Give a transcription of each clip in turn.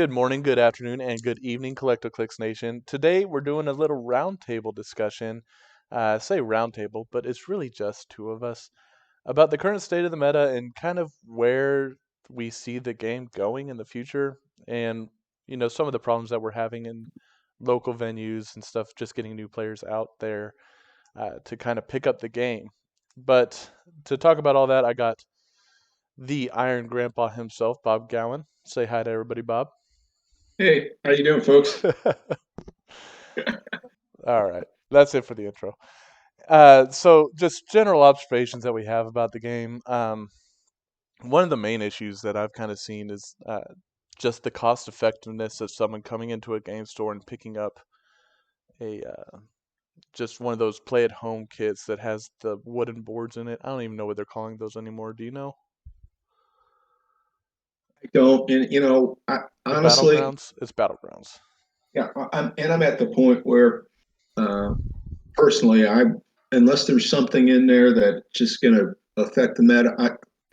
Good morning, good afternoon, and good evening, Collector Clicks Nation. Today we're doing a little roundtable discussion. I say roundtable, but it's really just two of us about the current state of the meta and kind of where we see the game going in the future, and some of the problems that we're having in local venues and stuff, just getting new players out there to kind of pick up the game. But to talk about all that, I got the Iron Grandpa himself, Bob Gowan. Say hi to everybody, Bob. Hey, how you doing, folks? All right, that's it for the intro. So just general observations that we have about the game. One of the main issues that I've kind of seen is just the cost effectiveness of someone coming into a game store and picking up a just one of those play at home kits that has the wooden boards in it. I don't even know what they're calling those anymore. Do you know? I don't, and The honestly, Battlegrounds? It's Battlegrounds. yeah, I'm at the point where, uh, personally, unless there's something in there that's just going to affect the meta,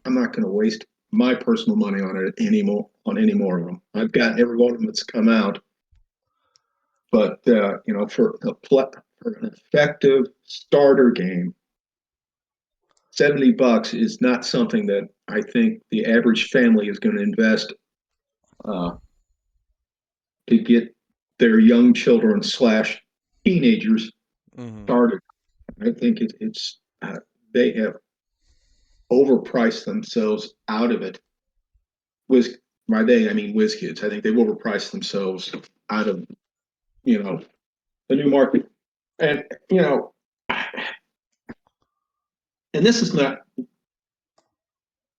I'm not going to waste my personal money on it anymore. On any more of them, I've gotten every one of them that's come out, but for an effective starter game, $70 is not something that I think the average family is going to invest uh, to get their young children slash teenagers Hmm. started. I think it's they have overpriced themselves out of it. Whiz, by they I mean whiz kids. I think they've overpriced themselves out of you know the new market, and you know, and this is not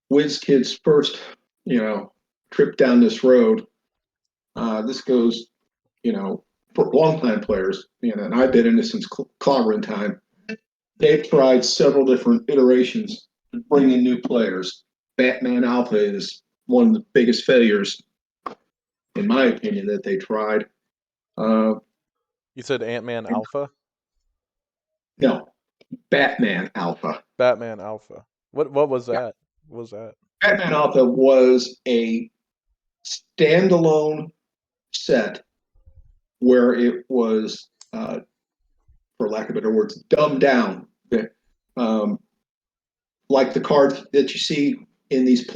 whiz kids' first trip down this road. This goes for long-time players, and I've been in this since clobbering time. They've tried several different iterations to bring in new players. Batman Alpha is one of the biggest failures, in my opinion, that they tried. Uh, You said Ant-Man Alpha? no, Batman Alpha. Batman Alpha. What was Yeah, that? What was that? Batman Alpha was a standalone set where it was, for lack of better words, dumbed down. Um, like the cards that you see in these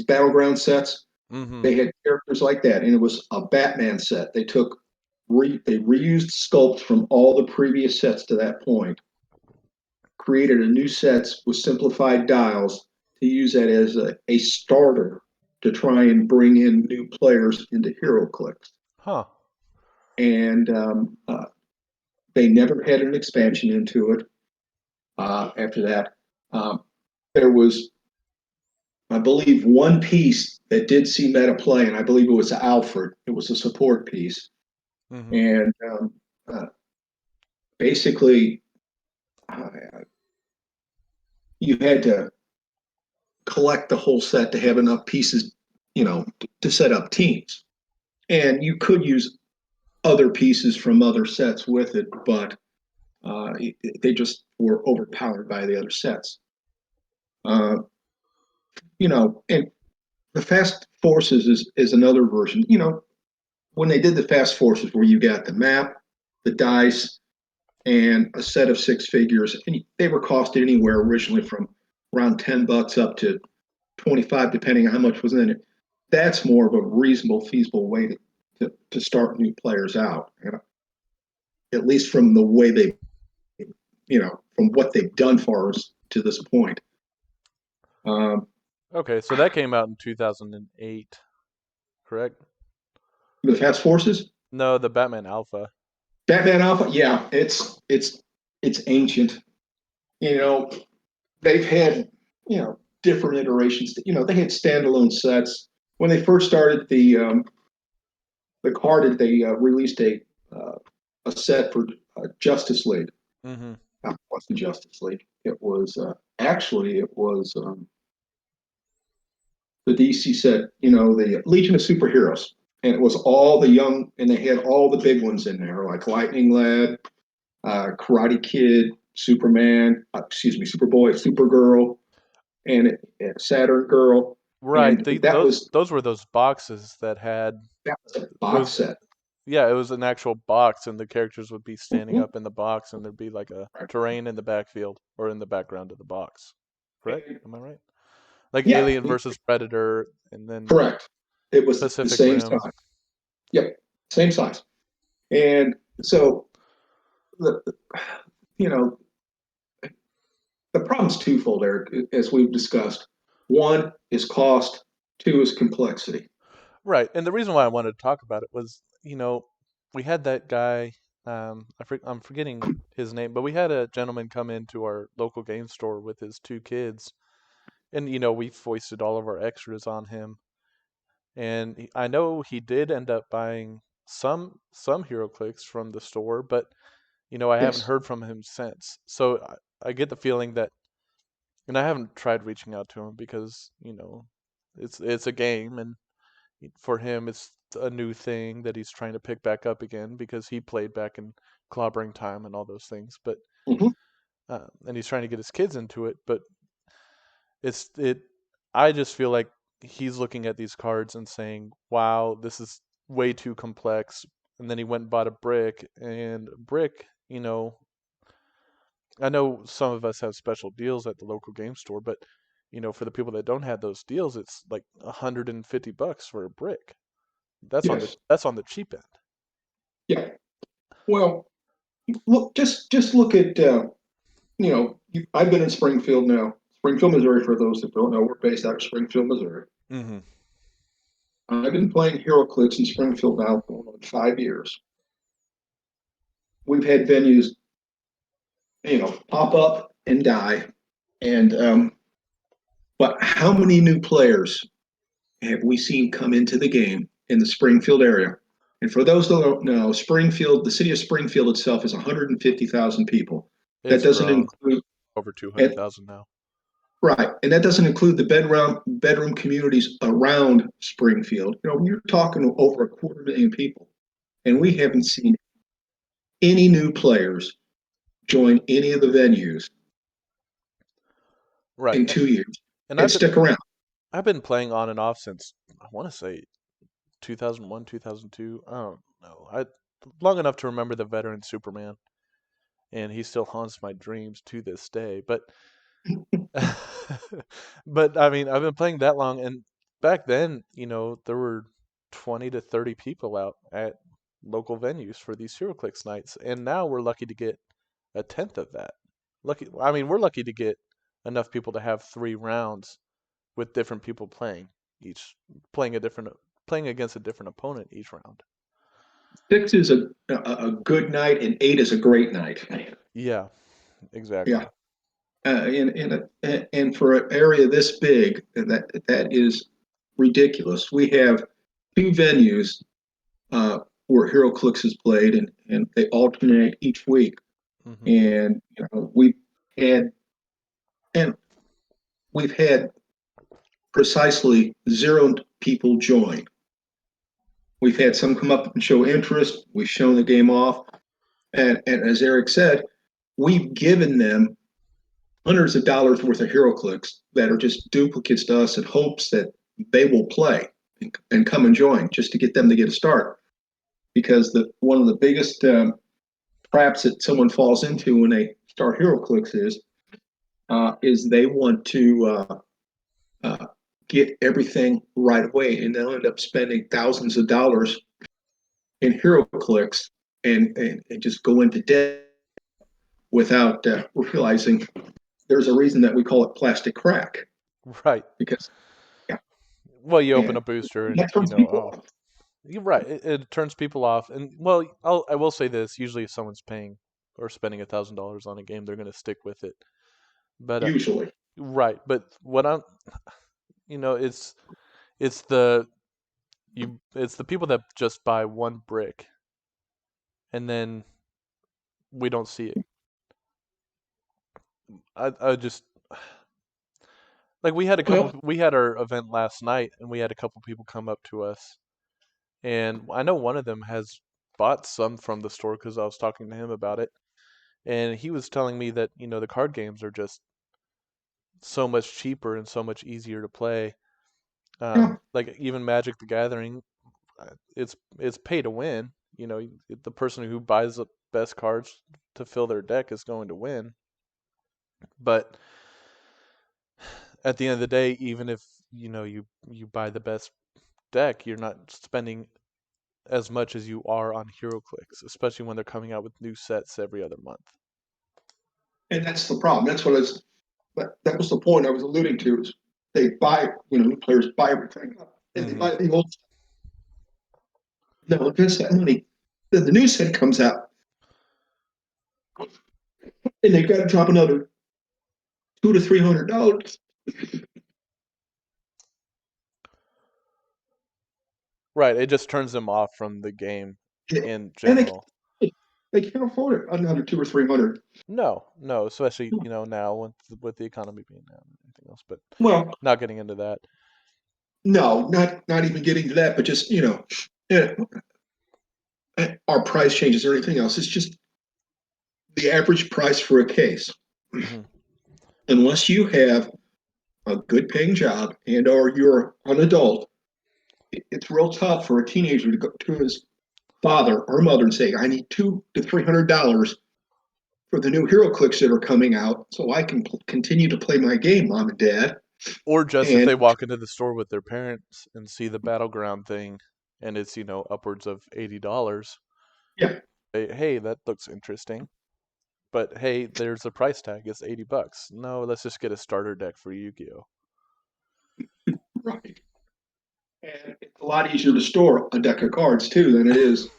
battleground sets, Mm-hmm. they had characters like that, and it was a Batman set. They reused sculpts from all the previous sets to that point, created a new sets with simplified dials to use that as a starter to try and bring in new players into HeroClix. Huh. And they never had an expansion into it. After that, um, there was, I believe, one piece that did see meta play, and I believe it was Alfred. It was a support piece, Mm-hmm. and uh, basically, uh, you had to collect the whole set to have enough pieces, to set up teams. And you could use other pieces from other sets with it, but uh, they just were overpowered by the other sets. Uh, and the Fast Forces is another version. When they did the Fast Forces, where you got the map, the dice, and a set of six figures, and they were costed anywhere originally from around $10 up to 25, depending on how much was in it. That's more of a reasonable, feasible way to start new players out. At least from the way from what they've done for us to this point. Um, Okay, so that came out in 2008, correct? the Fast Forces, No, the Batman Alpha. Batman Alpha, yeah, it's ancient. You know, they've had different iterations. They had standalone sets when they first started the card. They released a set for Justice League. Mm-hmm. It wasn't Justice League. It was actually it was the DC set. The Legion of Superheroes, and it was all the young, and they had all the big ones in there, like Lightning Lad, Karate Kid, Superman, excuse me, Superboy, Supergirl, and Saturn Girl. Right. and They, that those was those were those boxes that had a it box was set. yeah, it was an actual box and the characters would be standing Mhm. up in the box and there'd be like a terrain in the backfield or in the background of the box. Correct? And, Am I right? Like yeah, Alien versus Predator and then correct. It was the Pacific same Rim. size. Yep, same size. And so the you know the problem's twofold, Eric, as we've discussed. One is cost. Two is complexity. Right. And the reason why I wanted to talk about it was, we had that guy, I'm forgetting his name, but we had a gentleman come into our local game store with his two kids, and we foisted all of our extras on him. And I know he did end up buying some HeroClix from the store, but I haven't Yes. heard from him since. So I get the feeling that, and I haven't tried reaching out to him because it's a game, and for him it's a new thing that he's trying to pick back up again because he played back in clobbering time and all those things. But Mhm. and he's trying to get his kids into it, but it's it. I just feel like he's looking at these cards and saying, "Wow, this is way too complex." And then he went and bought a brick, and a brick, I know some of us have special deals at the local game store, but for the people that don't have those deals, it's like $150 for a brick. Yes. That's on the cheap end. Yeah. Well, look, just look at I've been in Springfield now. Springfield, Missouri. For those that don't know, we're based out of Springfield, Missouri. Hmm. I've been playing HeroClix in Springfield now for 5 years. We've had venues, pop up and die, and but how many new players have we seen come into the game in the Springfield area? And for those that don't know, Springfield, the city of Springfield itself is 150,000 people. That It's doesn't grown include, over two and, hundred thousand now. right, and that doesn't include the bedroom communities around Springfield. You're talking over a 250,000 people, and we Hmm. haven't seen any new players join any of the venues Right. in 2 years And and stick around. I've been playing on and off since I want to say 2001, 2002. I don't know. I long enough to remember the veteran Superman, and he still haunts my dreams to this day. But but I mean, I've been playing that long, and back then, there were 20 to 30 people out at local venues for these HeroClix nights, and now we're lucky to get a tenth of that. I mean, we're lucky to get enough people to have 3 rounds with different people each playing a different playing against a different opponent each round. Six is a good night, and eight is a great night. Yeah, Yeah. exactly. And for an area this big, that is ridiculous. We have two venues where HeroClix is played, and they alternate each week. Hmm. And had and we've had precisely zero people join. We've had some come up and show interest. We've shown the game off, and as Eric said, we've given them hundreds of dollars worth of HeroClix that are just duplicates to us in hopes that they will play and come and join just to get them to get a start. Because one of the biggest traps that someone falls into when they start HeroClix is they want to uh, get everything right away, and they'll end up spending thousands of dollars in HeroClix and just go into debt without realizing there's a reason that we call it plastic crack Right. because yeah, Well, you open and a booster and that turns people oh, off. you're right. It turns people off, and well, I will say this: usually, if someone's paying or spending $1,000 on a game, they're going to stick with it. But Usually, right. But what I'm, it's the it's the people that just buy one brick and then we don't see it. I just like well, we had our event last night and we had a couple people come up to us, and I know one of them has bought some from the store because I was talking to him about it, and he was telling me that the card games are just so much cheaper and so much easier to play. Yeah. Like even Magic the Gathering, it's pay to win. You know, the person who buys the best cards to fill their deck is going to win. But at the end of the day, even if you buy the best deck, you're not spending as much as you are on HeroClix, especially when they're coming out with new sets every other month. And that's the problem. That was the point I was alluding to. Is they buy, new players buy everything, and they Hmm. buy the old. No, invest that money. Then the new set comes out, and they've got to drop another $200 to $300. Right, it just turns them off from the game in And general. they can't afford it. Another 200 or 300. No, no, especially now with the economy being down and everything else. But Well, not getting into that. no, not even getting to that, but just eh, our price changes or anything else. It's just the average price for a case. Hmm. Unless you have a good paying job and or you're an adult, it's real tough for a teenager to go to his father or mother and say, "I need $200 to $300 for the new Hero Clicks that are coming out, so I can continue to play my game, mom and dad." Or just if And they walk into the store with their parents and see the battleground thing, and it's upwards of $80. yeah, Hey, that looks interesting. But hey, there's a price tag. It's $80. No, let's just get a starter deck for Yu-Gi-Oh. right. And it's a lot easier to store a deck of cards too than it is.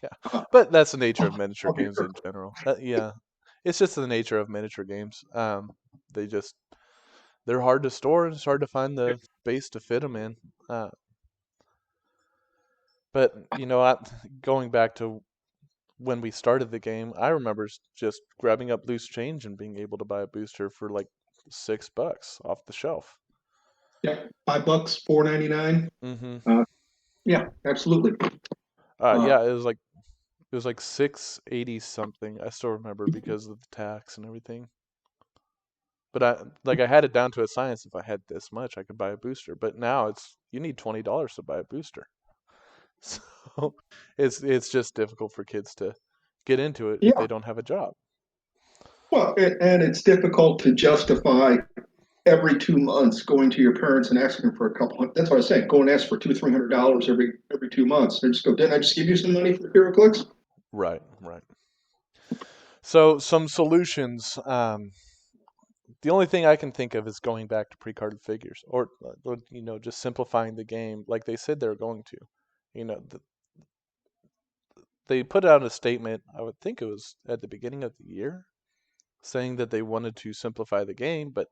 Yeah, Uh, but that's the nature of miniature I'll be games in general. Yeah, it's just the nature of miniature games. They just they're hard to store and it's hard to find the space to fit them in. Uh, but going back to when we started the game, I remember just grabbing up loose change and being able to buy a booster for like $6 off the shelf. yeah, $5, 4.99. Hmm. Yeah, absolutely. Uh, Yeah, it was like 680 something. I still remember because of the tax and everything. But I had it down to a science. If I had this much, I could buy a booster. But now you need $20 to buy a booster. So it's just difficult for kids to get into it if they yeah, don't have a job. well, and it's difficult to justify every 2 months going to your parents and asking for a couple hundred. That's what I say. Go and ask for $200, $300 every 2 months. They just go, didn't I just give you some money for HeroClix? Right, right. So some solutions. The only thing I can think of is going back to pre-carded figures, or just simplifying the game like they said they're going to. You know, they put out a statement. I would think it was at the beginning of the year, saying that they wanted to simplify the game, but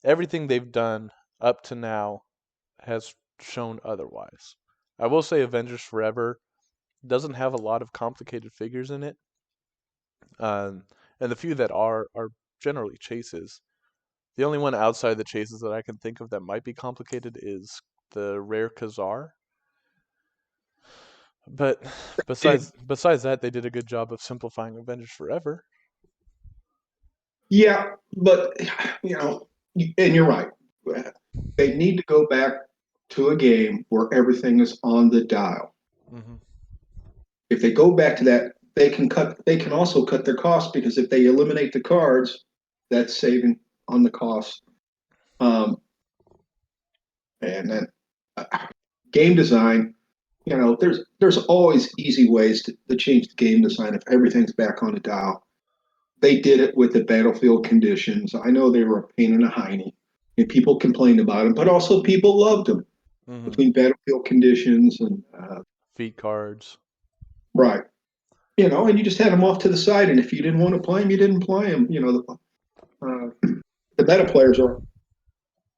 everything they've done up to now has shown otherwise. I will say Avengers Forever doesn't have a lot of complicated figures in it, um, and the few that are generally chases. The only one outside the chases that I can think of that might be complicated is the rare Kazar. But Did besides that, they did a good job of simplifying Avengers Forever. Yeah, but and you're right. They need to go back to a game where everything is on the dial. Hmm. If they go back to that, they can also cut their costs because if they eliminate the cards, that's saving on the cost. Um, and then uh, game design, there's always easy ways to change the game design if everything's back on the dial. They did it with the battlefield conditions. I know they were a pain in the hiney, and people complained about them, but also people loved them Hmm. between battlefield conditions and Feat cards. right. And you just had them off to the side, and if you didn't want to play them, you didn't play them. The meta players are,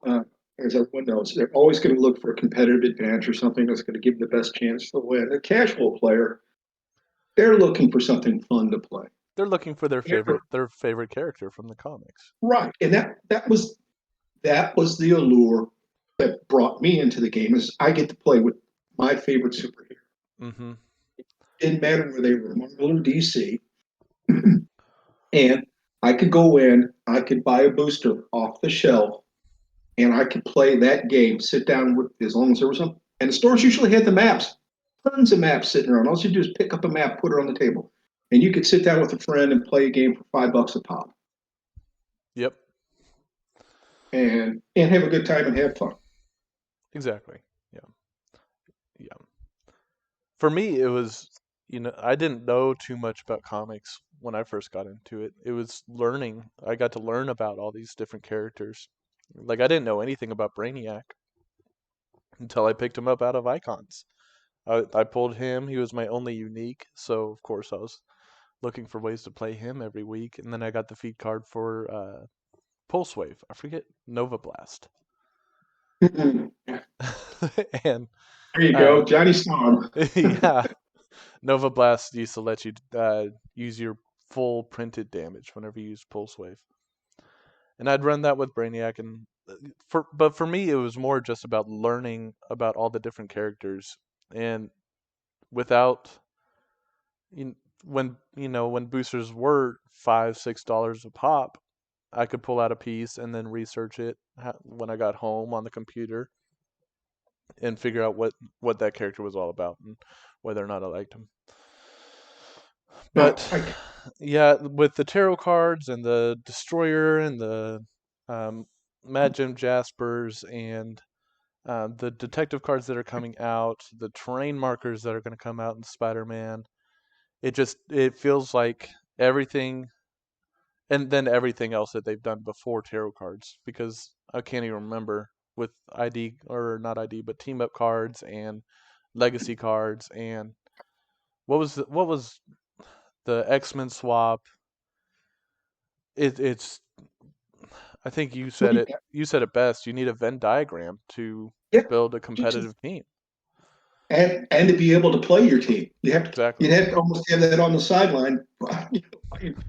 uh, as everyone knows, they're always going to look for a competitive advantage or something that's going to give them the best chance to win. The casual player, they're looking for something fun to play. They're looking for their They're- favorite character from the comics. right, and that was the allure that brought me into the game. Is I get to play with my favorite superhero. Hmm. Didn't matter whether they were Marvel or DC, and I could go in, I could buy a booster off the shelf and I could play that game, sit down with as long as there was some. And the stores usually had the maps, tons of maps sitting around. All you do is pick up a map, put it on the table, and you could sit down with a friend and play a game for $5 a pop, Yep, and have a good time and have fun. exactly. Yeah, yeah. For me, it was, I didn't know too much about comics when I first got into it. It was learning. I got to learn about all these different characters. Like, I didn't know anything about Brainiac until I picked him up out of Icons. I pulled him. He was my only unique, so of course I was looking for ways to play him every week. And then I got the feed card for Pulse Wave. I forget Nova Blast. There And you uh, go, Johnny Storm. yeah, Nova Blast used to let you use your full printed damage whenever you use Pulse Wave, and I'd run that with Brainiac. And for me, it was more just about learning about all the different characters, and without you, when boosters were $5-6 a pop, I could pull out a piece and then research it when I got home on the computer and figure out what that character was all about and whether or not I liked him. Now, But yeah, with the tarot cards and the Destroyer and the um, Mad Jim Jaspers and the detective cards that are coming out, the terrain markers that are going to come out in Spider-Man, it feels like everything, and then everything else that they've done before tarot cards, because I can't even remember with ID or not ID, but team up cards and legacy cards and what was the X-Men swap. It's I think you said it. You said it best. You need a Venn diagram to yeah, build a just competitive team. and to be able to play your team, Exactly. you'd have to almost have that on the sideline.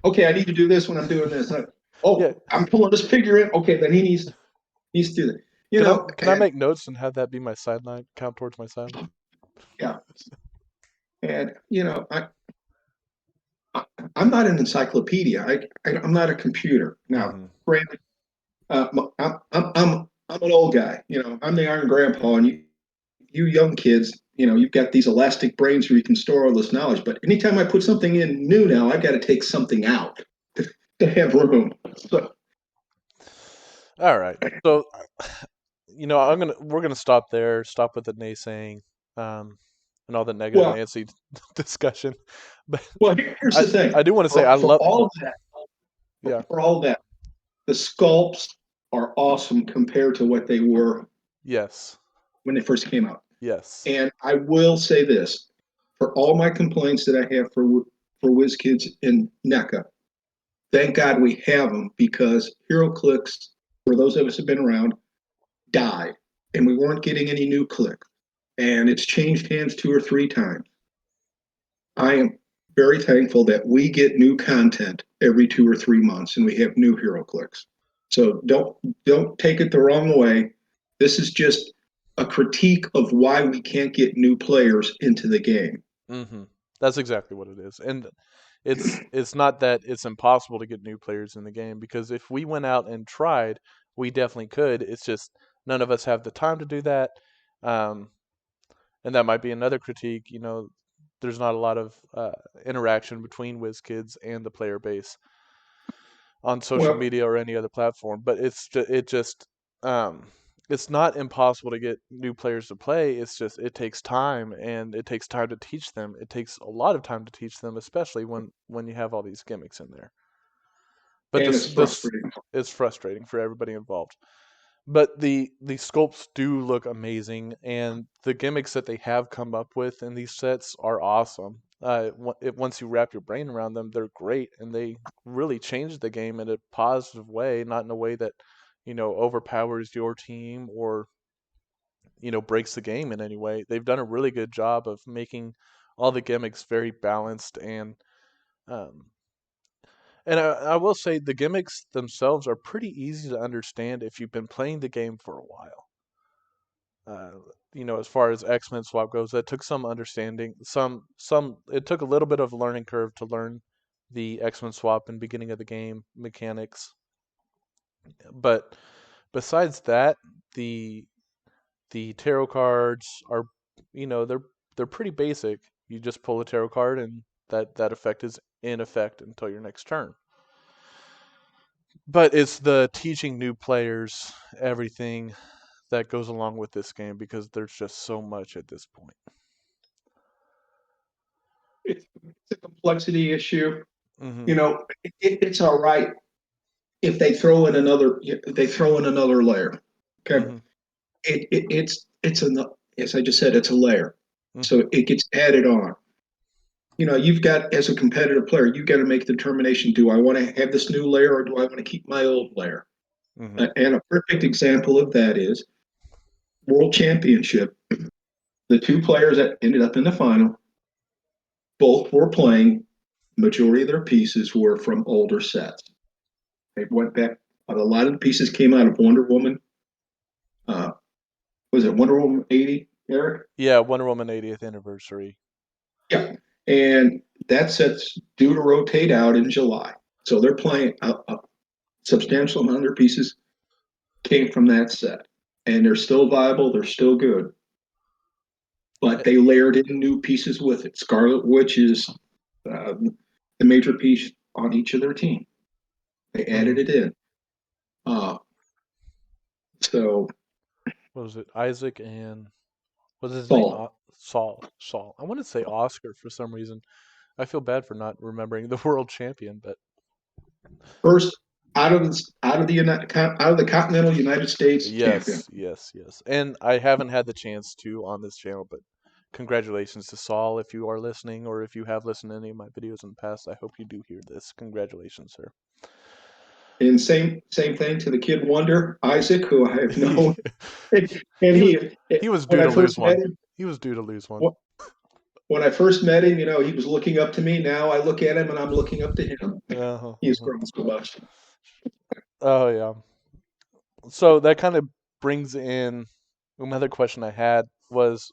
Okay, I need to do this when I'm doing this. Yeah. I'm pulling this figure in. Okay, then he needs to do that. Can I can I And make notes and have that be my sideline? Count towards my sideline. yeah, and I'm not an encyclopedia. I'm not a computer. Now, Mm-hmm. granted, I'm an old guy. I'm the Iron Grandpa, and you young kids, you've got these elastic brains where you can store all this knowledge. But anytime I put something in new now, I've got to take something out to have room. So, All right. So, we're gonna stop there. Stop with the naysaying, um, and all the negative well, Nancy discussion. But here's I the thing. I do want to say For, I for love. all of that, Yeah. for all of that, the sculpts are awesome compared to what they were Yes. when they first came out. Yes. And I will say this: for all my complaints that I have for WizKids and NECA, thank God we have them because HeroClix, for those of us who've been around, died, and we weren't getting any new click. And it's changed hands 2 or 3 times. I am very thankful that we get new content every 2 or 3 months, and we have new HeroClix. So don't take it the wrong way. This is just a critique of why we can't get new players into the game. Mm-hmm. That's exactly what it is, and it's not that it's impossible to get new players in the game, because if we went out and tried, we definitely could. It's just none of us have the time to do that, um, and that might be another critique. There's not a lot of interaction between WizKids and the player base on social Well, media or any other platform. But um, it's not impossible to get new players to play. It's just it takes time, and it takes time to teach them. It takes a lot of time to teach them, especially when you have all these gimmicks in there. But and this it's this frustrating. is frustrating for everybody involved. But the sculpts do look amazing, and the gimmicks that they have come up with in these sets are awesome. Once you wrap your brain around them, they're great, and they really change the game in a positive way, not in a way that overpowers your team or breaks the game in any way. They've done a really good job of making all the gimmicks very balanced, um, and I will say the gimmicks themselves are pretty easy to understand if you've been playing the game for a while. uh, as far as X-Men swap goes, that took some understanding. It took a little bit of a learning curve to learn the X-Men swap in beginning of the game mechanics, but besides that, the tarot cards are, they're pretty basic. You just pull a tarot card, and that effect is in effect until your next turn. But it's the teaching new players everything that goes along with this game because there's just so much at this point. It's a complexity issue. Hmm. It's all right if they throw in another layer. Okay, Hmm. it's as I just said, it's a layer, Hmm. so it gets added on. You've got, as a competitive player, you've got to make the determination: do I want to have this new layer, or do I want to keep my old layer? Hmm. And a perfect example of that is World Championship. The two players that ended up in the final, both were playing. Majority of their pieces were from older sets. They went back. A lot of the pieces came out of Wonder Woman. Uh, was it Wonder Woman 80, Eric? Yeah, Wonder Woman 80th anniversary. Yeah. And that set's due to rotate out in July. So they're playing a substantial amount of their pieces came from that set. And they're still viable, they're still good. But Eh, they layered in new pieces with it. Scarlet Witch is the major piece on each of their team. They added mhm. it in. Uh, so What was it? Isaac and what was his name? Saul, Saul. Saul. I want to say Oscar for some reason. I feel bad for not remembering the world champion, but first out of the continental United States champion. yes, yes, yes. And I haven't had the chance to on this channel, but congratulations to Saul if you are listening, or if you have listened to any of my videos in the past. I hope you do hear this. Congratulations, sir. And same thing to the kid wonder, Isaac, who I have he known. And he was he, he was when due I to lose first met one. him, He was due to lose one. when I first met him, he was looking up to me. Now I look at him and I'm looking up to him. Uh-huh, He's uh-huh. grown so much. Oh yeah. So that kind of brings in another question I had was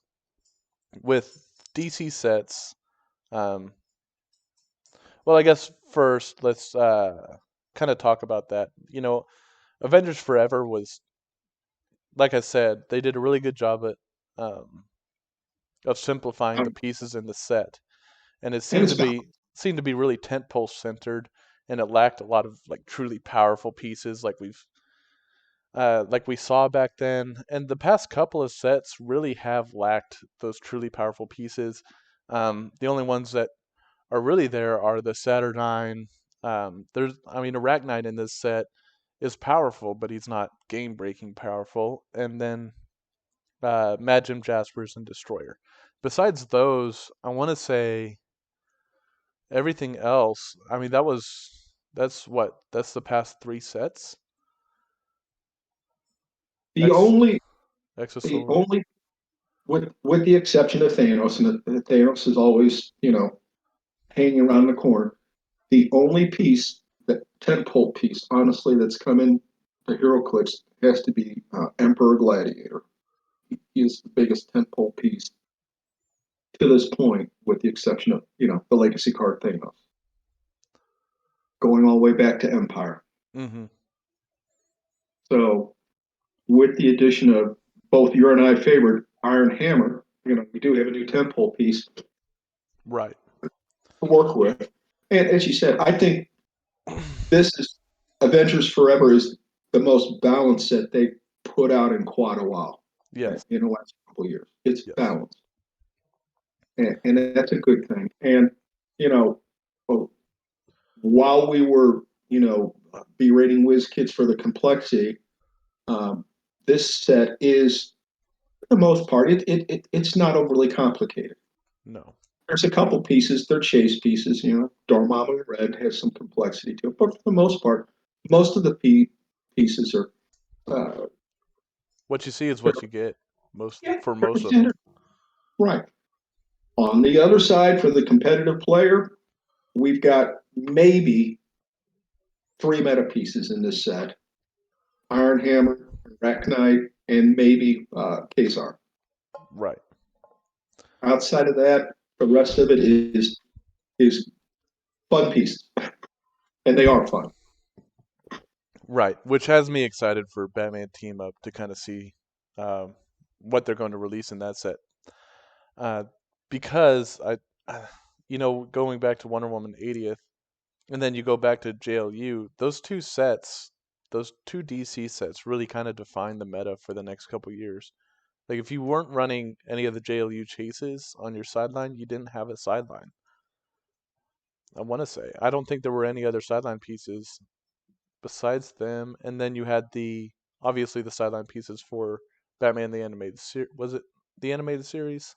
with DC sets. Um, well, I guess first let's kind of talk about that. Avengers Forever was, like I said, they did a really good job um, of simplifying the Um, pieces in the set, and it and seemed it's to about be really tentpole centered, and it lacked a lot of like truly powerful pieces like we saw back then. And the past couple of sets really have lacked those truly powerful pieces. The only ones that are really there are the Saturnine. Arachnite in this set is powerful, but he's not game breaking powerful. And then Mad Jim Jaspers and Destroyer. Besides those, I want to say everything else. I mean, that's the past three sets. the X only the Exosolar. only with the exception of Thanos, and Thanos is always hanging around the corner. The only piece, that tentpole piece, honestly, that's come in the HeroClix has to be Emperor Gladiator. He is the biggest tentpole piece to this point, with the exception of the legacy card Thanos, going all the way back to Empire. Mm-hmm. So with the addition of both your and I favored Iron Hammer, we do have a new tentpole piece to Right. work with. And as you said, I think this is Avengers Forever is the most balanced set they put out in quite a while, Yes. in the last couple of years. It's Yes. balanced, and that's a good thing. And you know, while we were berating Whiz Kids for the complexity, um, this set is, for the most part, it's not overly complicated. No. There's a couple pieces, they're chase pieces. Dormammu Red has some complexity to it, but for the most part, most of the pieces are uh, What you see is they're, what you get. yeah, For pretty most of them. standard. Right. On the other side, for the competitive player, we've got maybe three meta pieces in this set: Iron Hammer, Arachnite, and maybe Kazar. Right. Outside of that, the rest of it is fun pieces, and they are fun. Right, which has me excited for Batman Team Up to kind of see um, what they're going to release in that set. Uh, because going back to Wonder Woman 80th, and then you go back to JLU, those two DC sets really kind of define the meta for the next couple years. Like if you weren't running any of the JLU chases on your sideline, you didn't have a sideline. I want to say I don't think there were any other sideline pieces besides them. And then you had obviously the sideline pieces for Batman the animated series. Was it the animated series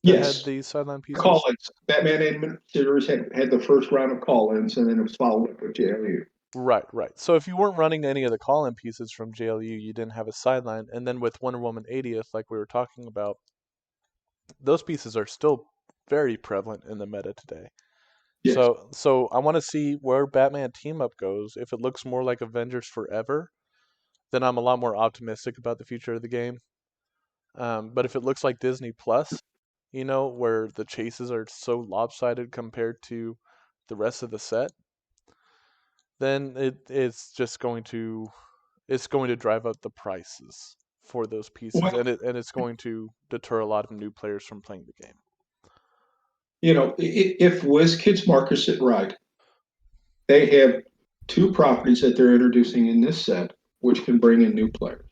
that had Yes, the sideline pieces? call-ins. Batman animated series had the first round of call-ins, and then it was followed up with JLU. Right, right. So if you weren't running any of the call-in pieces from JLU, you didn't have a sideline. And then with Wonder Woman 80th, like we were talking about, those pieces are still very prevalent in the meta today. Yes. So I want to see where Batman Team Up goes. If it looks more like Avengers Forever, then I'm a lot more optimistic about the future of the game. But if it looks like Disney Plus, where the chases are so lopsided compared to the rest of the set, then it's going to drive up the prices for those pieces, Well, and it's going to deter a lot of new players from playing the game. if WizKids markets it right, they have two properties that they're introducing in this set, which can bring in new players.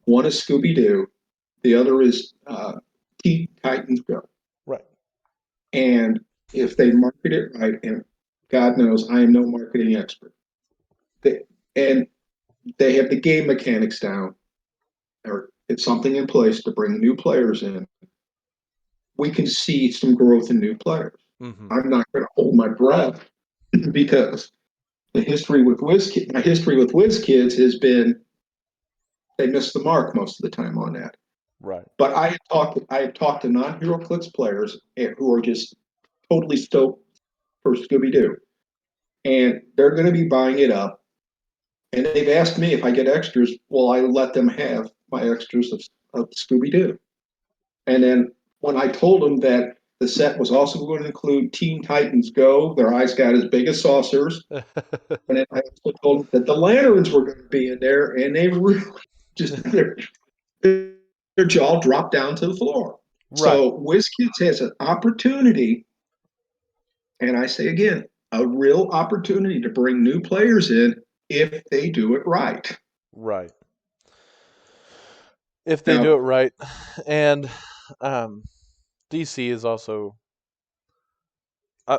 One is Scooby Doo, the other is Teen Titans Go. Right. And if they market it right, and God knows I am no marketing expert, they, and they have the game mechanics down, or it's something in place to bring new players in, we can see some growth in new players. Mm-hmm. I'm not going to hold my breath because my history with WizKids has been they miss the mark most of the time on that. Right. But I have talked to non-HeroClix players who are just totally stoked for Scooby Doo, and they're going to be buying it up. And they've asked me if I get extras, will I let them have my extras of Scooby Doo? And then when I told them that the set was also going to include Teen Titans Go, their eyes got as big as saucers. And then I also told them that the lanterns were going to be in there, and they really just their jaw dropped down to the floor. Right. So WizKids has an opportunity, and I say again, a real opportunity to bring new players in if they do it right. Right. If they do Now, it right, and um, DC is also. Uh,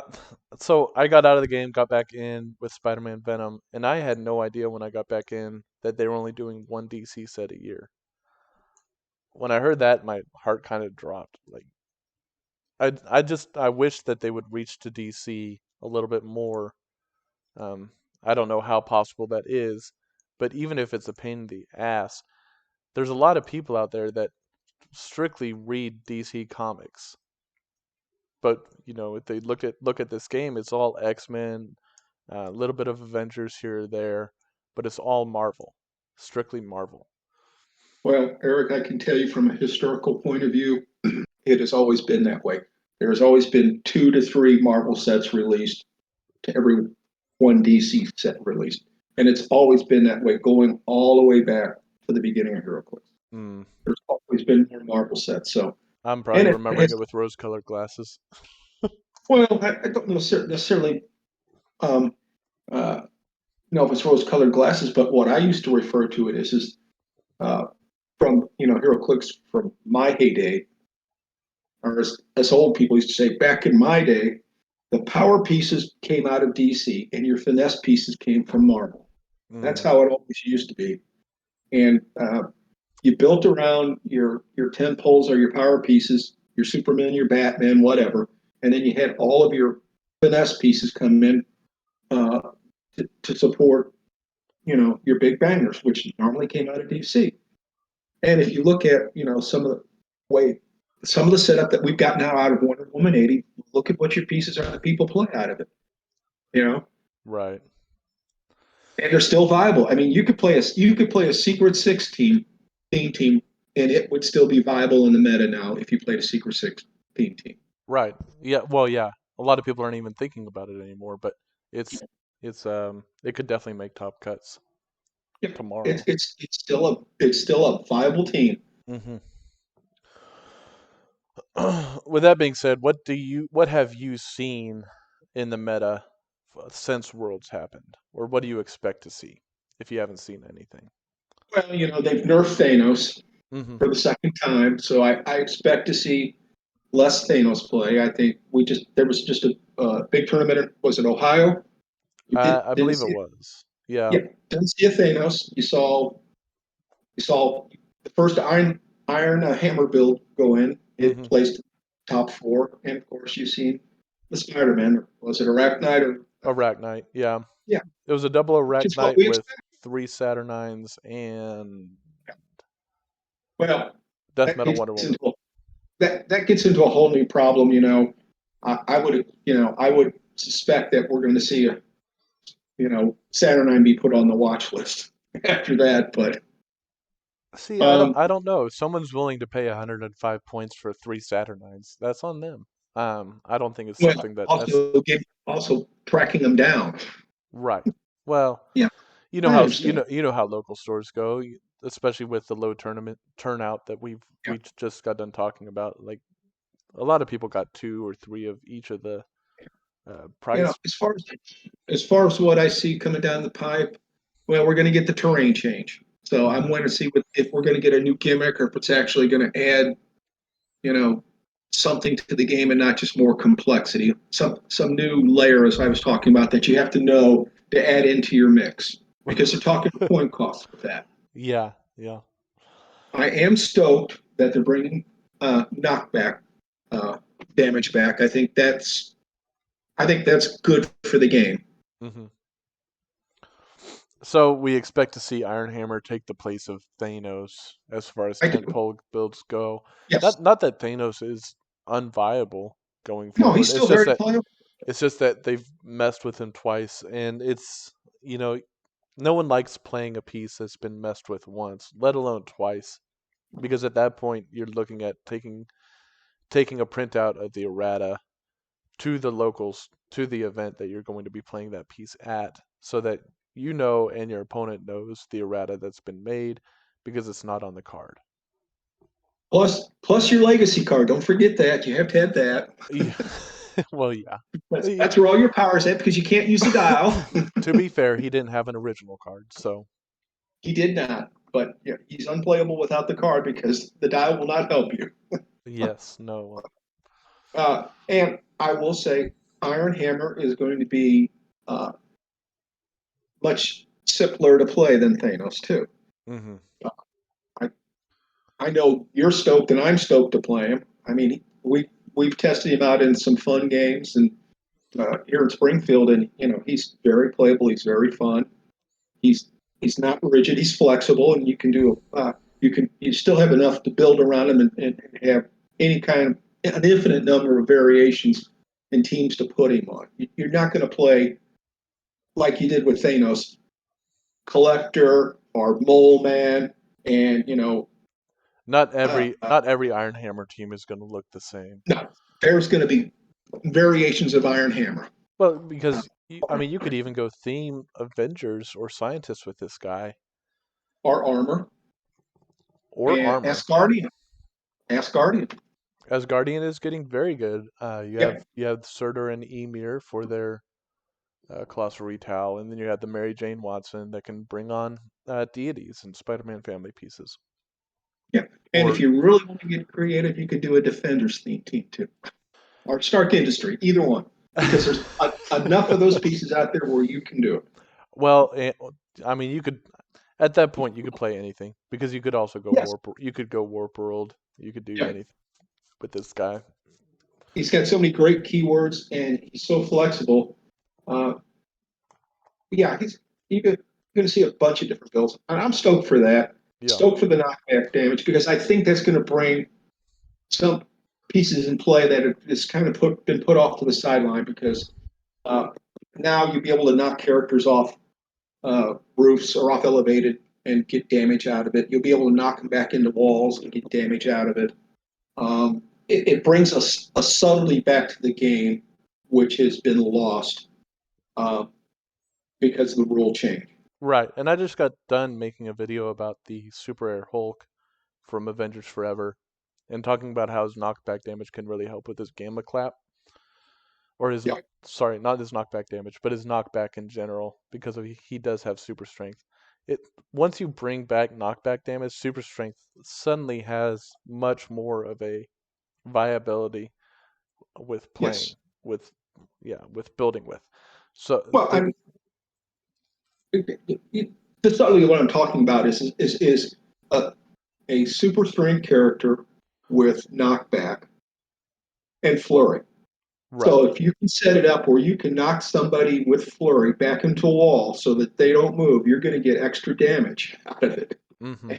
so I got out of the game, got back in with Spider-Man Venom, and I had no idea when I got back in that they were only doing one DC set a year. When I heard that, my heart kind of dropped. Like I wish that they would reach to DC a little bit more. Um, I don't know how possible that is, but even if it's a pain in the ass, there's a lot of people out there that strictly read DC comics. But if they look at this game, it's all X-Men, a little bit of Avengers here or there, but it's all Marvel, strictly Marvel. well, Eric, I can tell you from a historical point of view, it has always been that way. There has always been 2 to 3 Marvel sets released to every one DC set released. And it's always been that way, going all the way back to the beginning of HeroClix. Hmm. There's always been more Marvel sets. So, I'm and probably it remembering has, it with rose-colored glasses. well, I don't necessarily um, uh, know if it's rose colored glasses, but what I used to refer to it is uh, from, HeroClix from my heyday, or as old people used to say, back in my day, the power pieces came out of DC and your finesse pieces came from Marvel. That's Mm, how it always used to be. And you built around your 10 poles or your power pieces, your Superman, your Batman, whatever, and then you had all of your finesse pieces come in uh, to support, your big bangers, which normally came out of DC. And if you look at, some of the setup that we've got now out of Wonder Woman 80, look at what your pieces are that people play out of it, you know, right. and they're still viable. I mean, you could play a Secret Six team, and it would still be viable in the meta now if you played a Secret Six team. Right. Yeah. Well, yeah. A lot of people aren't even thinking about it anymore, but it's It could definitely make top cuts Yeah, tomorrow. it's still a viable team. Hmm. With that being said, what have you seen in the meta since Worlds happened, or what do you expect to see if you haven't seen anything? Well, they've nerfed Thanos Hmm. for the second time, so I expect to see less Thanos play. I think there was just a big tournament. Was it Ohio? You I didn't believe it see it. was. Yeah. Yeah, didn't see a Thanos. You saw the first Iron Hammer build go in. It Hmm. placed top four, and of course you've seen the Spider Man. Was it Arachnite or Arachnite. Yeah. yeah, It was a double which is what Arachnite we with expect. 3 Saturnines and Well, Death that Metal gets Wonder Woman. into that gets into a whole new problem. I would suspect that we're going to see Saturnine be put on the watch list after that. But See, um, I don't know. If someone's willing to pay 105 points for 3 Saturnines, that's on them. I don't think it's well, something that also tracking them down. right. Well, Yeah, you know I how understand. you know how local stores go, especially with the low tournament turnout that Yeah. we just got done talking about. Like a lot of people got 2 or 3 of each of the price. As far as what I see coming down the pipe, well, we're going to get the terrain change. So I'm Hmm. going to see if we're going to get a new gimmick or if it's actually going to add, you know, something to the game and not just more complexity. Some new layer, as I was talking about, that you have to know to add into your mix because they're talking point costs with that. Yeah, yeah. I am stoked that they're bringing knockback uh, damage back. I think that's good for the game. Hmm. So we expect to see Iron Hammer take the place of Thanos as far as I do. tentpole builds go. Yes. Not that Thanos is unviable going No, he's forward. still very playable. It's just that they've messed with him twice, and it's you know no one likes playing a piece that's been messed with once, let alone twice, because at that point you're looking at taking a printout of the errata to the locals to the event that you're going to be playing that piece at, so that you know and your opponent knows the errata that's been made because it's not on the card. Plus your legacy card. Don't forget that. You have to have that. Yeah. Well, yeah. That's where all your power's at because you can't use the dial. To be fair, he didn't have an original card, so He did not. But yeah, he's unplayable without the card because the dial will not help you. yes, no. And I will say, Iron Hammer is going to be uh, much simpler to play than Thanos too. Hmm. I I know you're stoked and I'm stoked to play him. I mean, we've tested him out in some fun games and here in Springfield, and he's very playable. He's very fun. He's he's not rigid. He's flexible, and you still have enough to build around him and have any kind of an infinite number of variations and teams to put him on. You're not going to play like you did with Thanos, Collector or Mole Man, and Not every Iron Hammer team is going to look the same. no, there's going to be variations of Iron Hammer Well, because I mean, you could even go theme Avengers or Scientists with this guy or Armor or and Armor. Asgardian. Asgardian is getting very good. Yeah, You have Surtur and Emir for their Colossal Retail, and then you have the Mary Jane Watson that can bring on deities and Spider-Man family pieces. yeah. And if Or you really want to get creative, you could do a Defenders theme team too, or Stark Industry, either one, because there's enough of those pieces out there where you can do it. well, I mean, you could at that point you could play anything because you could also go Yes, warp. You could go warp world. You could do yeah. anything with this guy. He's got so many great keywords, and he's so flexible. Uh, yeah, you're going to see a bunch of different builds, and I'm stoked for that. Yeah. Stoked for the knockback damage because I think that's going to bring some pieces in play that have just kind of been put off to the sideline because uh, now you'll be able to knock characters off roofs or off elevated and get damage out of it. You'll be able to knock them back into walls and get damage out of it. It brings a subtlety back to the game, which has been lost. Um, because of the rule change. Right. And I just got done making a video about the Super Air Hulk from Avengers Forever and talking about how his knockback damage can really help with his Gamma Clap. Or his, Yeah. sorry, not his knockback damage, but his knockback in general, because he does have super strength. It Once you bring back knockback damage, super strength suddenly has much more of a viability with Yes. playing with, yeah, with building with. So Well, the that's not really what I'm talking about. Is a super strength character with knockback and flurry. right. So if you can set it up where you can knock somebody with flurry back into a wall so that they don't move, you're going to get extra damage out of it. Hmm.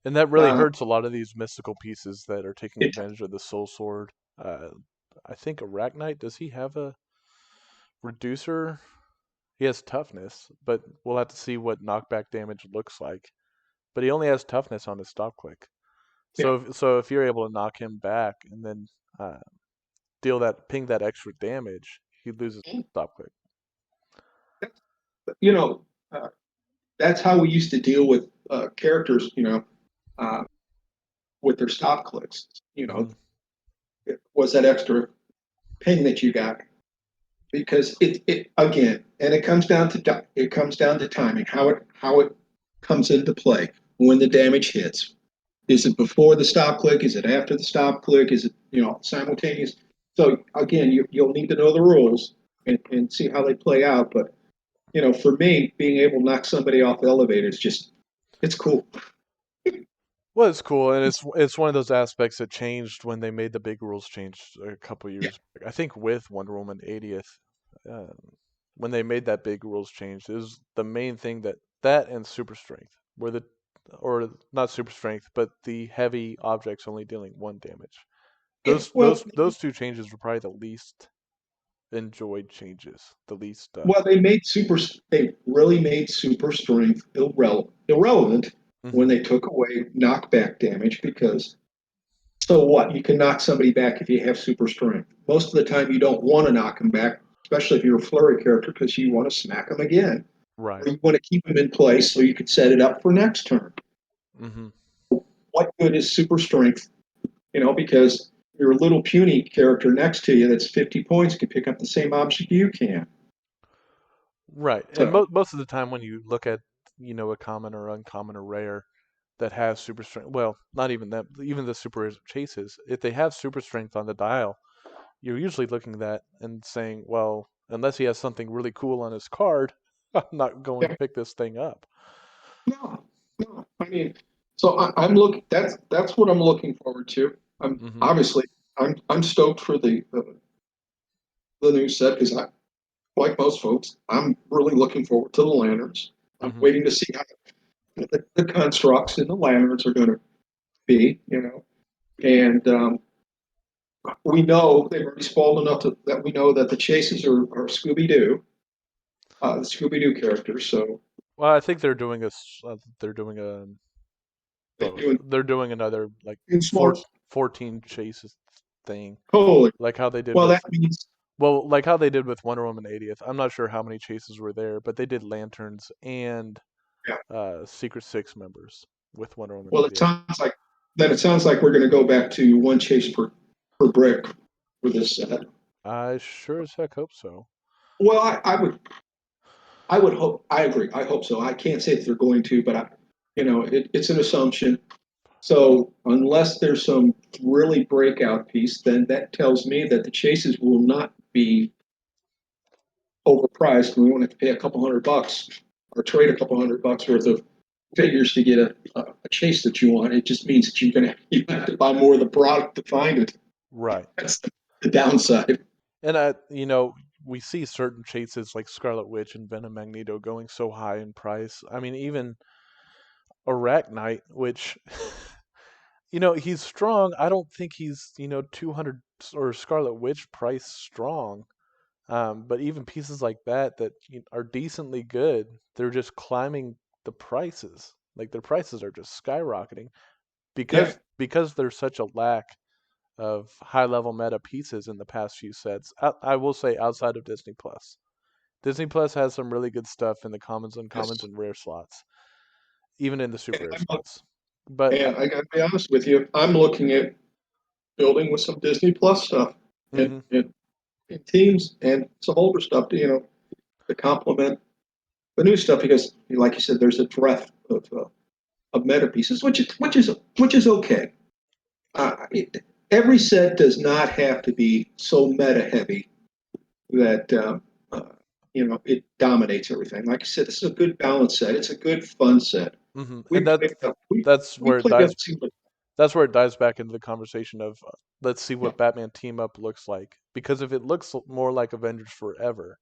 And that really Uh, hurts a lot of these mystical pieces that are taking it, advantage of the soul sword. Uh, I think Arachnite, does he have a reducer? He has toughness, but we'll have to see what knockback damage looks like. But he only has toughness on his stop click. yeah, So if you're able to knock him back and then uh, ping that extra damage, he loses stop click. you know, uh, that's how we used to deal with characters. Uh, with their stop clicks. Hmm. It was that extra ping that you got because it again, and it comes down to timing, how it comes into play when the damage hits. Is it before the stop click? Is it after the stop click? Is it simultaneous? So again, you'll need to know the rules and see how they play out. But for me, being able to knock somebody off the elevator is just it's cool. Well, it's cool, and it's one of those aspects that changed when they made the big rules change a couple Yeah, years back. I think with Wonder Woman 80th, when they made that big rules change, it was the main thing that and super strength were the, or not super strength, but the heavy objects only dealing one damage. yeah. Those Well, those those two changes were probably the least enjoyed changes. The least. Well, they really made super strength irrelevant when Hmm. they took away knockback damage because so what? You can knock somebody back if you have super strength. Most of the time, you don't want to knock them back, especially if you're a flurry character, because you want to smack them again, Right. or you want to keep them in place so you could set it up for next turn. Hmm. What good is super strength? Because your little puny character next to you that's 50 points can pick up the same object you can. Right. And So most of the time when you look at, a common or uncommon or rare that has super strength, well, not even that, even the super rares of chases, if they have super strength on the dial, you're usually looking at that and saying, well, unless he has something really cool on his card, I'm not going to yeah, pick this thing up. no, no. I mean, so I'm looking. That's what I'm looking forward to. I'm Hmm. obviously I'm stoked for the new set because like most folks, I'm really looking forward to the lanterns. I'm Hmm. waiting to see how the constructs in the lanterns are going to be. And we know they've already spoiled enough that we know that the chases are Scooby Doo, the Scooby Doo characters. So Well, I think they're doing they're doing a they're both. doing They're doing another like in small. 14 chases thing, Holy, like how they did well, with that means like how they did with Wonder Woman 80th. I'm not sure how many chases were there, but they did lanterns and yeah. Secret Six members with Wonder Woman Well, it 80th. sounds like we're going to go back to one chase per brick for this set. I sure as heck hope so. Well, I would hope. I agree. I hope so. I can't say that they're going to, but it's an assumption. So unless there's some really breakout piece, then that tells me that the chases will not be overpriced. We won't have to pay a couple $100 or trade a couple $100 worth of figures to get a chase that you want. It just means that you have to buy more of the product to find it. Right. That's the downside. And we see certain chases like Scarlet Witch and Venom Magneto going so high in price. I mean, even Arachnite, which he's strong. I don't think he's 200 or Scarlet Witch price strong. But even pieces like that are decently good, they're just climbing the prices. Like their prices are just skyrocketing Yeah. because there's such a lack of high level meta pieces in the past few sets. I will say outside of Disney Plus, Disney Plus has some really good stuff in the commons, Yes. uncommons, and rare slots, even in the super And, rare slots. But and I got to be honest with you, I'm looking at building with some Disney Plus stuff and, hmm and, and teams and some older stuff to complement the new stuff because, like you said, there's a breadth of meta pieces, which is okay. Every set does not have to be so meta heavy that it dominates everything. Like I said, this is a good balance set. It's a good fun set. We and played we that's we where it played dives. it. That's where it dives back into the conversation of let's see what Batman team up looks like. Because if it looks more like Avengers Forever,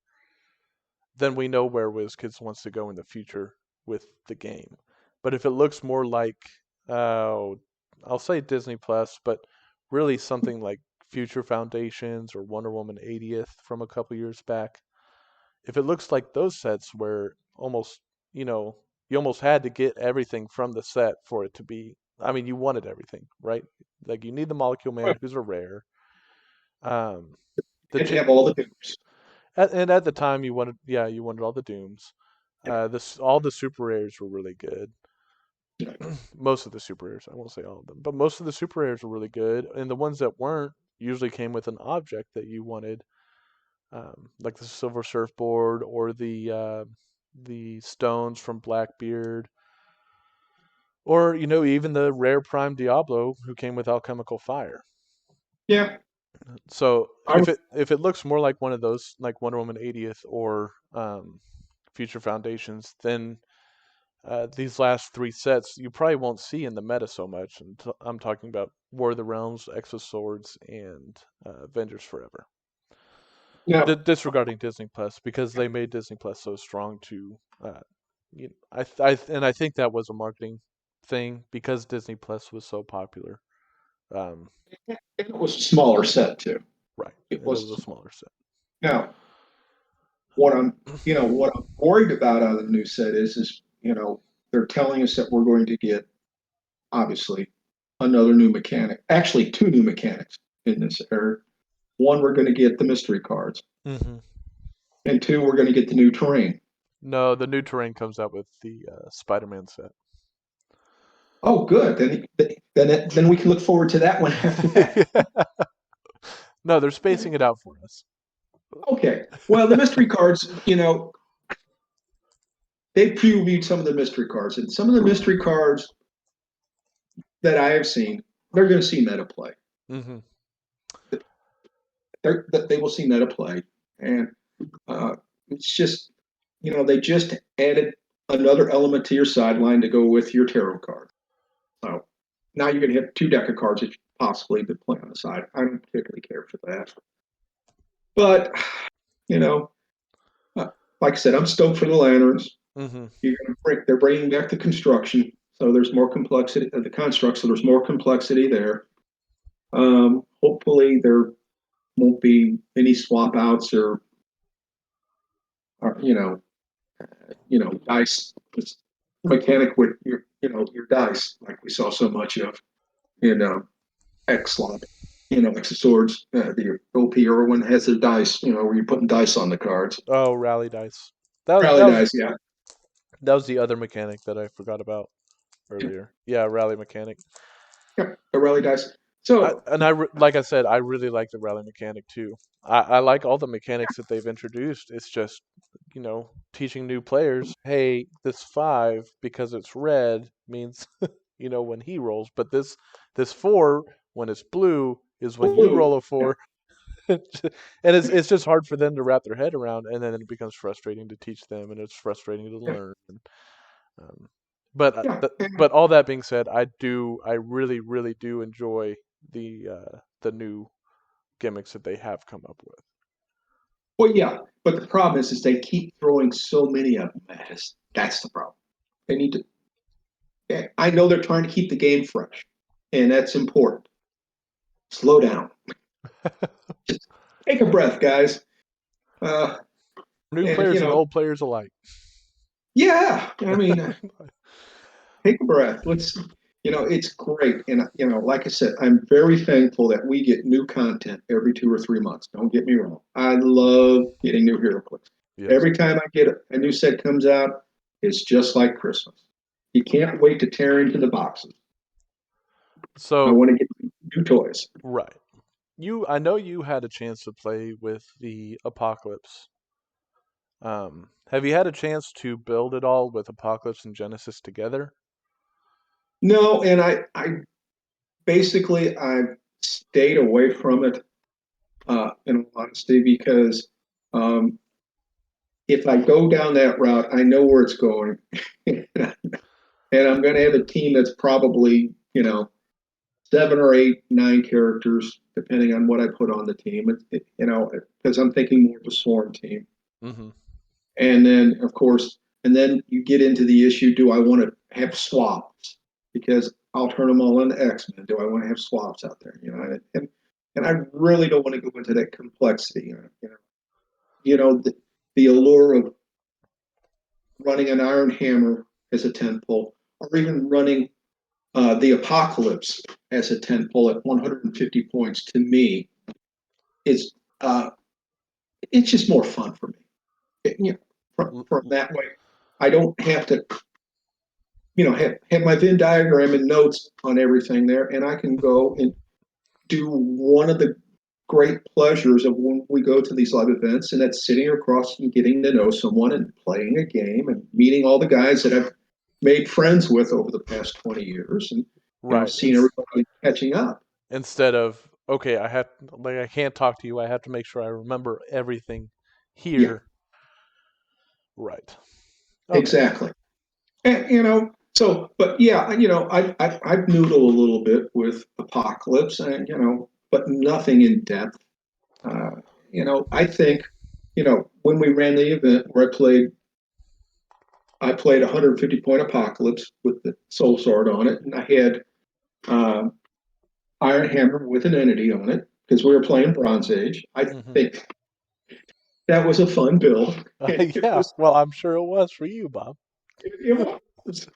then we know where WizKids wants to go in the future with the game. But if it looks more like, uh, I'll say Disney Plus, but really something like Future Foundations or Wonder Woman 80th from a couple years back, if it looks like those sets where almost, you know, you almost had to get everything from the set for it to be, I mean, you wanted everything, right? Like you need the Molecule Man, who's a rare. Um, the And J- have all the dupes. and at the time you wanted, yeah, you wanted all the Dooms. This all the super rares were really good. Yeah. Most of the super rares, I won't say all of them, but most of the super rares were really good, and the ones that weren't usually came with an object that you wanted, like the Silver Surfboard or the stones from Blackbeard, or even the rare Prime Diablo who came with Alchemical Fire. Yeah. So I if it looks more like one of those, like Wonder Woman 80th or Future Foundations, then these last three sets you probably won't see in the meta so much. And I'm talking about War of the Realms, Exo Swords, and Avengers Forever. yeah. Disregarding Disney Plus because they made Disney Plus so strong to, I think that was a marketing thing because Disney Plus was so popular. Um, And it was a smaller set too. right, It and it was was a smaller set. now what I'm worried about out of the new set is they're telling us that we're going to get obviously another new mechanic, actually two new mechanics in this area. One, we're going to get the mystery cards, hmm and two, we're going to get the new terrain. No, the new terrain comes out with the Spider-Man set. Oh, good. Then we can look forward to that one after that. No, they're spacing it out for us. Okay. Well, the mystery cards, they previewed some of the mystery cards, and some of the mystery cards that I have seen, they're going to see meta play. hmm They will see meta play, and it's just they just added another element to your sideline to go with your tarot card. So now you're going to have two deck of cards that you possibly could play on the side. I don't particularly care for that, but you know, uh, like I said, I'm stoked for the lanterns. hmm They're bringing back the construction, so there's more complexity of the construct. So there's more complexity there. Hopefully there won't be any swap outs or dice mechanic with your dice like we saw so much of in X slot. X swords. The OP Irwin has their dice. Where you're putting dice on the cards. Oh, rally dice. That was Rally that was dice, yeah. that was the other mechanic that I forgot about earlier. Yeah, rally mechanic. Yeah, the rally dice. So Like I said, I really like the rally mechanic too. I like all the mechanics that they've introduced. It's just, teaching new players, hey, this 5 because it's red means, when he rolls, but this 4 when it's blue is when you blue. roll a Yeah, 4. And it's just hard for them to wrap their head around, and then it becomes frustrating to teach them, and it's frustrating to yeah, learn. Um, but yeah. but all that being said, I really really do enjoy the new gimmicks that they have come up with. Well, yeah, but the problem is they keep throwing so many of them at us. That's the problem. They need to. I know they're trying to keep the game fresh, and that's important. Slow down. Just take a breath, guys. Uh, New and players and old players alike. yeah. I mean, take a breath. It's great. And, like I said, I'm very thankful that we get new content every 2 or 3 months. Don't get me wrong. I love getting new HeroClix. Yes. Every time I get a new set comes out, it's just like Christmas. You can't wait to tear into the boxes. I So, want to get new toys. right. I know you had a chance to play with the Apocalypse. Have you had a chance to build it all with Apocalypse and Genesis together? No, and I basically I've stayed away from it in all honesty because um, if I go down that route, I know where it's going, and I'm going to have a team that's probably seven or eight, nine characters, depending on what I put on the team. Because I'm thinking more of a swarm team. Mm-hmm. And then, of course, and then you get into the issue: do I want to have swaps? Because I'll turn them all into X Men. Do I want to have swaps out there? And I really don't want to go into that complexity. The allure of running an Iron Hammer as a tentpole, or even running the Apocalypse as a tentpole at 150 points. To me, is it's just more fun for me. From that way, I don't have to have my Venn diagram and notes on everything there, and I can go and do one of the great pleasures of when we go to these live events, and that's sitting across and getting to know someone and playing a game and meeting all the guys that I've made friends with over the past 20 years, and Right. seeing everybody catching up. Instead of, okay, I can't talk to you. I have to make sure I remember everything Yeah, here. Right. Okay. exactly. And but yeah, I've noodled a little bit with Apocalypse, and but nothing in depth. Uh, I think when we ran the event where I played 150 point Apocalypse with the Soul Sword on it, and I had uh, Iron Hammer with an entity on it because we were playing Bronze Age. I Hmm. think that was a fun build. It Yeah. was. Well, I'm sure it was for you, Bob. It was.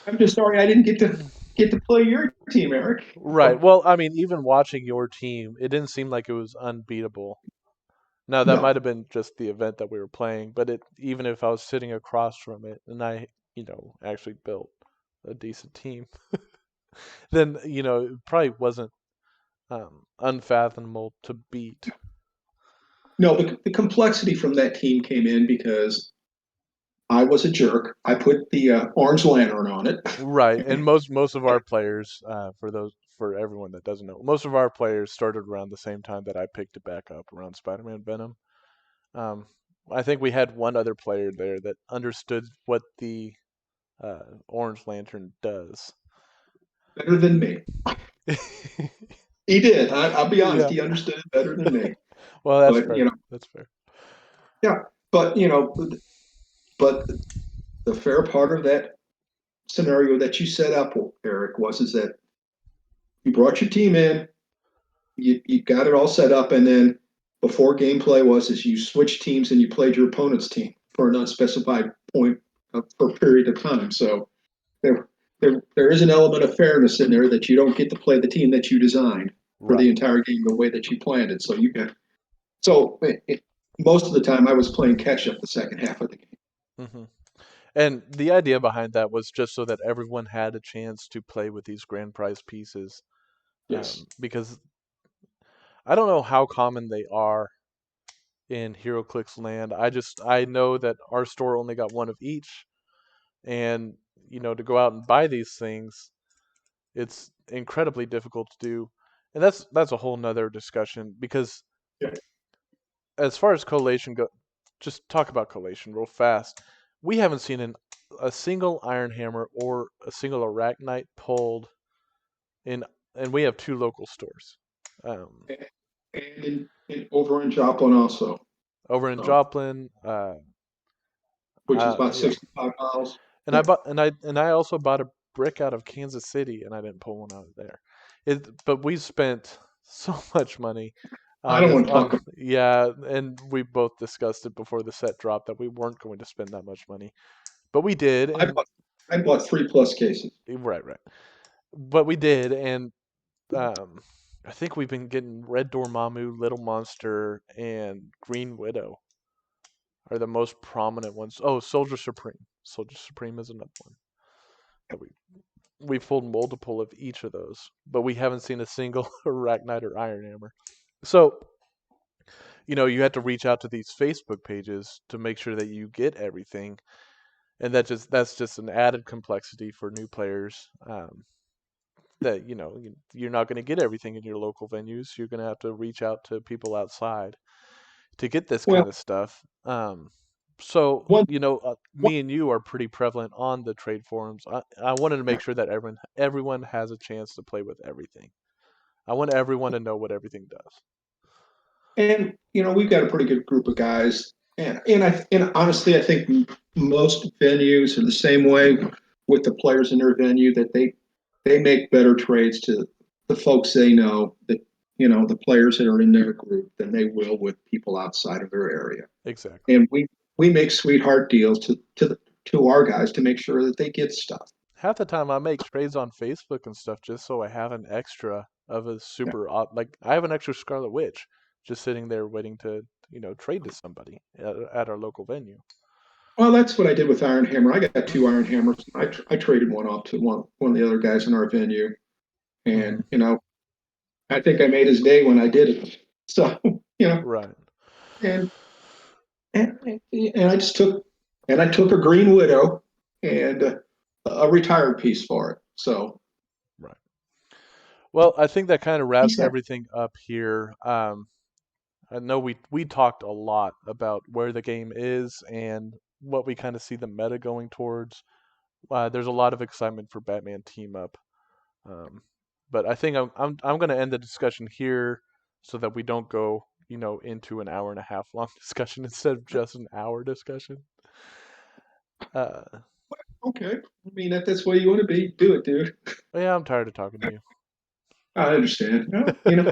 I'm just sorry I didn't get to play your team, Eric. Right. Well, I mean, even watching your team, it didn't seem like it was unbeatable. Now, that might No, have been just the event that we were playing, but even if I was sitting across from it and I, actually built a decent team, then, it probably wasn't unfathomable to beat. no. The complexity from that team came in because I was a jerk. I put the Orange Lantern on it. Right, and most of our players, for everyone that doesn't know, most of our players started around the same time that I picked it back up around Spider-Man Venom. Um, I think we had one other player there that understood what the Orange Lantern does. Better than me. He did. I'll be honest. Yeah. He understood it better than me. Well, that's But fair. That's fair. yeah. But but the fair part of that scenario that you set up, Eric, was is that you brought your team in, you got it all set up, and then before gameplay was is you switched teams and you played your opponent's team for an unspecified point per period of time. So there is an element of fairness in there that you don't get to play the team that you designed for the Right. entire game the way that you planned it. So most of the time I was playing catch up the second half of the game. Hmm. And the idea behind that was just so that everyone had a chance to play with these grand prize pieces, Yes. because I don't know how common they are in HeroClix land. I know that our store only got one of each, and to go out and buy these things, it's incredibly difficult to do, and that's a whole nother discussion because Yeah. as far as collation go, just talk about collation real fast. We haven't seen a single Iron Hammer or a single Arachnite pulled in, and we have two local stores. Um, And over in Joplin also. Over in So Joplin, which is about yeah, 65 miles. and I also bought a brick out of Kansas City, and I didn't pull one out of there. But we spent so much money I on don't this want to talk on about yeah, and we both discussed it before the set dropped that we weren't going to spend that much money, but we did, I and bought I bought 3+ cases. right, but we did, and um, I think we've been getting Red Dormammu, Little Monster, and Green Widow. are the most prominent ones. Oh, Soldier Supreme. Soldier Supreme is another one that we've pulled multiple of each of those, but we haven't seen a single Arachnite or Iron Hammer. So, you have to reach out to these Facebook pages to make sure that you get everything, and that's just an added complexity for new players. That you're not going to get everything in your local venues. You're going to have to reach out to people outside to get this Well, kind of stuff. So one, one me and you are pretty prevalent on the trade forums. I wanted to make sure that everyone has a chance to play with everything. I want everyone to know what everything does. and we've got a pretty good group of guys, and honestly, I think most venues are the same way with the players in their venue that they make better trades to the folks they know that the players that are in their group than they will with people outside of their area. Exactly. And we make sweetheart deals to our guys to make sure that they get stuff. Half the time I make trades on Facebook and stuff just so I have an extra of a Yeah. super odd, like I have an extra Scarlet Witch just sitting there waiting to, trade to somebody at our local venue. Well, that's what I did with Iron Hammer. I got two Iron Hammers. I traded one off to one of the other guys in our venue, Hmm. and I think I made his day when I did it. So Right. and and I just took a Green Widow and a retired piece for it. So Right. Well, I think that kind of he's wraps happy. everything up here. I know we talked a lot about where the game is and what we kind of see the meta going towards. There's a lot of excitement for Batman Team Up, um, but I think I'm going to end the discussion here so that we don't go into an hour and a half long discussion instead of just an hour discussion. Uh, Okay, I mean that's the way you want to be. Do it, dude. yeah, I'm tired of talking to I understand. Well, you.